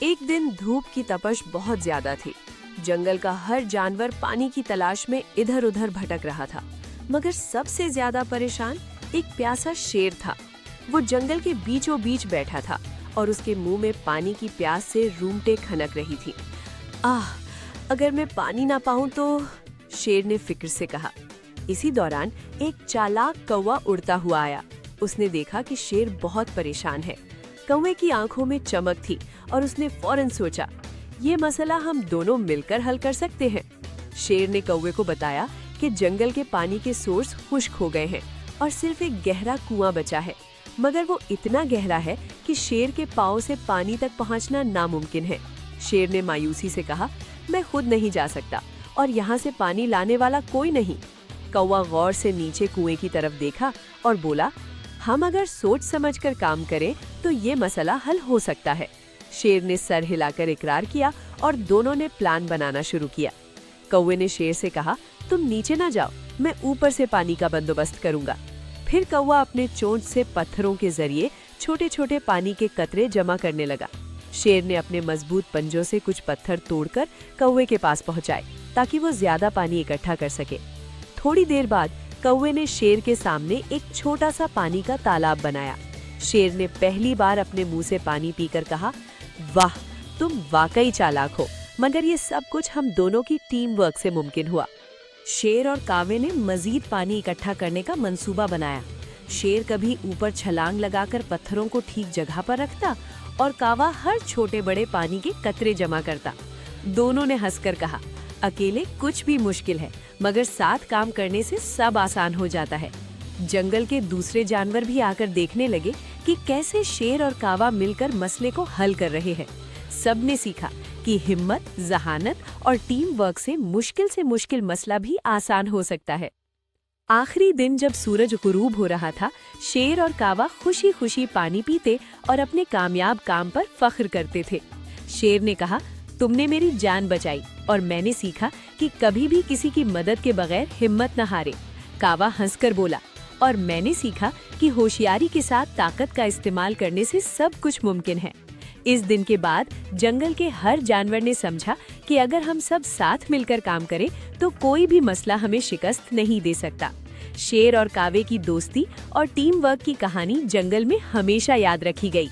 एक दिन धूप की तपश बहुत ज्यादा थी। जंगल का हर जानवर पानी की तलाश में इधर उधर भटक रहा था, मगर सबसे ज्यादा परेशान एक प्यासा शेर था। वो जंगल के बीचों बीच बैठा था और उसके मुंह में पानी की प्यास से रूंगटे खनक रही थी। आह, अगर मैं पानी ना पाऊं तो, शेर ने फिक्र से कहा। इसी दौरान एक चालाक कौवा उड़ता हुआ आया। उसने देखा कि शेर बहुत परेशान है। कौवे की आंखों में चमक थी और उसने फौरन सोचा, ये मसला हम दोनों मिलकर हल कर सकते हैं। शेर ने कौवे को बताया कि जंगल के पानी के सोर्स खुश्क हो गए हैं और सिर्फ एक गहरा कुआं बचा है, मगर वो इतना गहरा है कि शेर के पाँव से पानी तक पहुंचना नामुमकिन है। शेर ने मायूसी से कहा, मैं खुद नहीं जा सकता और यहाँ से पानी लाने वाला कोई नहीं। कौवा गौर से नीचे कुएं की तरफ देखा और बोला, हम अगर सोच समझकर काम करें तो ये मसला हल हो सकता है। शेर ने सर हिलाकर इकरार किया और दोनों ने प्लान बनाना शुरू किया। कौवे ने शेर से कहा, तुम नीचे ना जाओ, मैं ऊपर से पानी का बंदोबस्त करूंगा। फिर कौवा अपने चोंच से पत्थरों के जरिए छोटे छोटे पानी के कतरे जमा करने लगा। शेर ने अपने मजबूत पंजों से कुछ पत्थर तोड़कर कौवे के पास पहुंचाए ताकि वो ज्यादा पानी इकट्ठा कर सके। थोड़ी देर बाद कौवे ने शेर के सामने एक छोटा सा पानी का तालाब बनाया। शेर ने पहली बार अपने मुंह से पानी पीकर कहा, वाह, तुम वाकई चालाक हो, मगर ये सब कुछ हम दोनों की टीम वर्क से मुमकिन हुआ। शेर और कावे ने मजीद पानी इकट्ठा करने का मंसूबा बनाया। शेर कभी ऊपर छलांग लगाकर पत्थरों को ठीक जगह पर रखता और कावा हर छोटे बड़े पानी के कतरे जमा करता। दोनों ने हंसकर कहा, अकेले कुछ भी मुश्किल है, मगर साथ काम करने से सब आसान हो जाता है। जंगल के दूसरे जानवर भी आकर देखने लगे कि कैसे शेर और कावा मिलकर मसले को हल कर रहे हैं। सबने सीखा कि हिम्मत, जहानत और टीम वर्क से मुश्किल मसला भी आसान हो सकता है। आखिरी दिन जब सूरज गुरूब हो रहा था, शेर और कावा खुशी खुशी पानी पीते और अपने कामयाब काम पर फख्र करते थे। शेर ने कहा, तुमने मेरी जान बचाई और मैंने सीखा कि कभी भी किसी की मदद के बगैर हिम्मत न हारे। कावा हंसकर बोला, और मैंने सीखा कि होशियारी के साथ ताकत का इस्तेमाल करने से सब कुछ मुमकिन है। इस दिन के बाद जंगल के हर जानवर ने समझा कि अगर हम सब साथ मिलकर काम करें तो कोई भी मसला हमें शिकस्त नहीं दे सकता। शेर और कावे की दोस्ती और टीम वर्क की कहानी जंगल में हमेशा याद रखी गई।